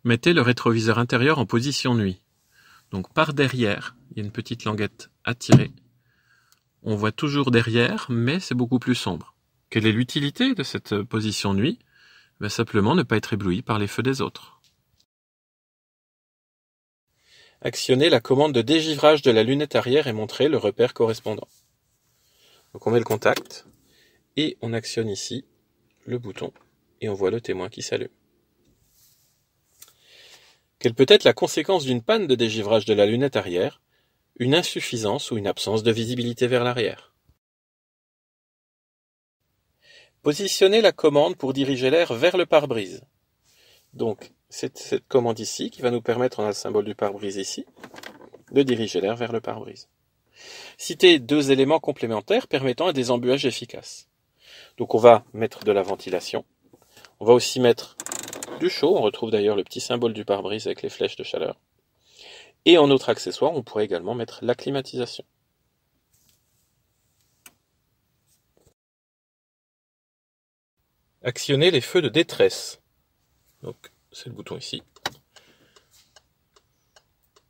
mettez le rétroviseur intérieur en position nuit. Donc par derrière, il y a une petite languette à tirer. On voit toujours derrière, mais c'est beaucoup plus sombre. Quelle est l'utilité de cette position nuit? Simplement ne pas être ébloui par les feux des autres. Actionnez la commande de dégivrage de la lunette arrière et montrez le repère correspondant. Donc on met le contact et on actionne ici le bouton et on voit le témoin qui s'allume. Quelle peut être la conséquence d'une panne de dégivrage de la lunette arrière? Une insuffisance ou une absence de visibilité vers l'arrière. Positionnez la commande pour diriger l'air vers le pare-brise. Donc, c'est cette commande ici qui va nous permettre, on a le symbole du pare-brise ici, de diriger l'air vers le pare-brise. Citez 2 éléments complémentaires permettant un désembuage efficace. Donc on va mettre de la ventilation. On va aussi mettre du chaud. On retrouve d'ailleurs le petit symbole du pare-brise avec les flèches de chaleur. Et en autre accessoire, on pourrait également mettre la climatisation. Actionnez les feux de détresse. Donc, c'est le bouton ici.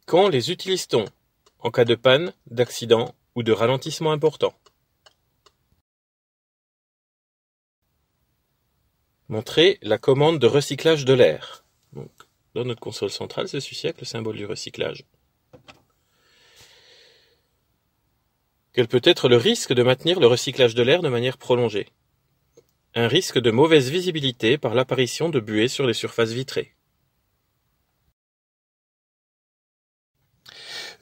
Quand les utilise-t-on? En cas de panne, d'accident ou de ralentissement important. Montrez la commande de recyclage de l'air. Donc, dans notre console centrale, c'est celui-ci avec le symbole du recyclage. Quel peut être le risque de maintenir le recyclage de l'air de manière prolongée? Un risque de mauvaise visibilité par l'apparition de buées sur les surfaces vitrées.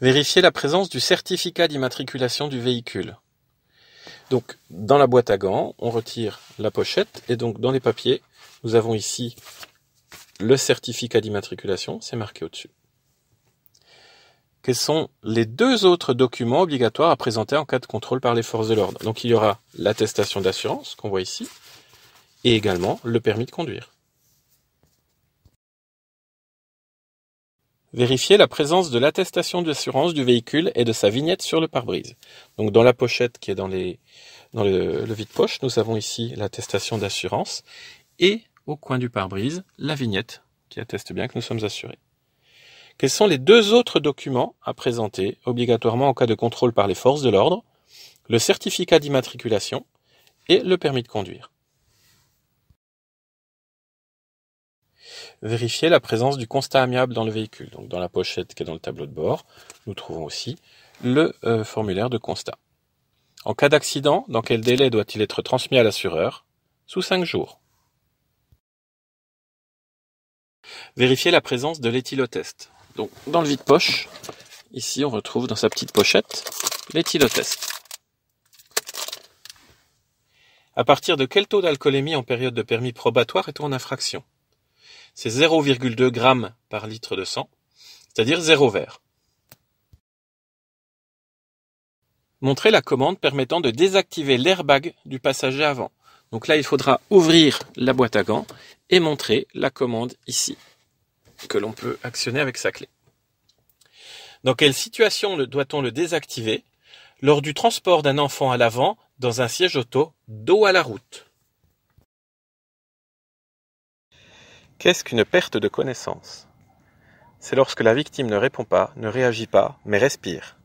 Vérifiez la présence du certificat d'immatriculation du véhicule. Donc, dans la boîte à gants, on retire la pochette et donc dans les papiers, nous avons ici le certificat d'immatriculation, c'est marqué au-dessus. Quels sont les 2 autres documents obligatoires à présenter en cas de contrôle par les forces de l'ordre? Donc, il y aura l'attestation d'assurance qu'on voit ici et également le permis de conduire. Vérifiez la présence de l'attestation d'assurance du véhicule et de sa vignette sur le pare-brise. Donc dans la pochette qui est dans le vide-poche, nous avons ici l'attestation d'assurance et au coin du pare-brise, la vignette qui atteste bien que nous sommes assurés. Quels sont les 2 autres documents à présenter obligatoirement en cas de contrôle par les forces de l'ordre? Le certificat d'immatriculation et le permis de conduire. Vérifiez la présence du constat amiable dans le véhicule. Donc dans la pochette qui est dans le tableau de bord, nous trouvons aussi le formulaire de constat. En cas d'accident, dans quel délai doit-il être transmis à l'assureur? Sous 5 jours. Vérifiez la présence de l'éthylotest. Donc dans le vide-poche, ici on retrouve dans sa petite pochette l'éthylotest. À partir de quel taux d'alcoolémie en période de permis probatoire est-on en infraction? C'est 0,2 g par litre de sang, c'est-à-dire 0 verre. Montrez la commande permettant de désactiver l'airbag du passager avant. Donc là, il faudra ouvrir la boîte à gants et montrer la commande ici, que l'on peut actionner avec sa clé. Dans quelle situation doit-on le désactiver? Lors du transport d'un enfant à l'avant dans un siège auto, dos à la route. Qu'est-ce qu'une perte de connaissance? C'est lorsque la victime ne répond pas, ne réagit pas, mais respire.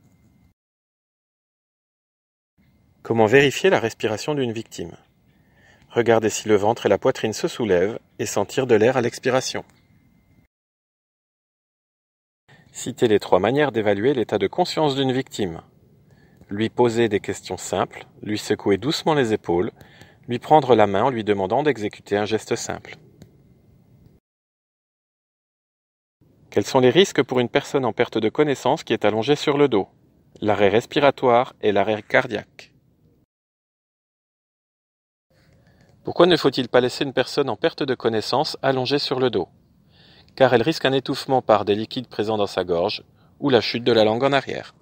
Comment vérifier la respiration d'une victime? Regardez si le ventre et la poitrine se soulèvent et sentir de l'air à l'expiration. Citez les 3 manières d'évaluer l'état de conscience d'une victime. Lui poser des questions simples, lui secouer doucement les épaules, lui prendre la main en lui demandant d'exécuter un geste simple. Quels sont les risques pour une personne en perte de connaissance qui est allongée sur le dos? L'arrêt respiratoire et l'arrêt cardiaque. Pourquoi ne faut-il pas laisser une personne en perte de connaissance allongée sur le dos? Car elle risque un étouffement par des liquides présents dans sa gorge ou la chute de la langue en arrière.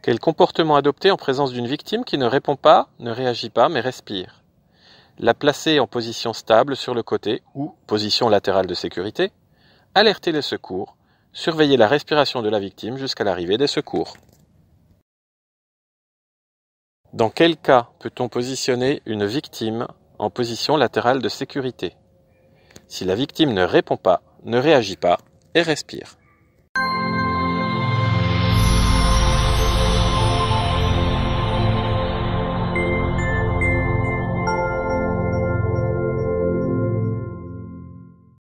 Quel comportement adopter en présence d'une victime qui ne répond pas, ne réagit pas, mais respire? La placer en position stable sur le côté ou position latérale de sécurité, alerter les secours, surveiller la respiration de la victime jusqu'à l'arrivée des secours. Dans quel cas peut-on positionner une victime en position latérale de sécurité? Si la victime ne répond pas, ne réagit pas et respire.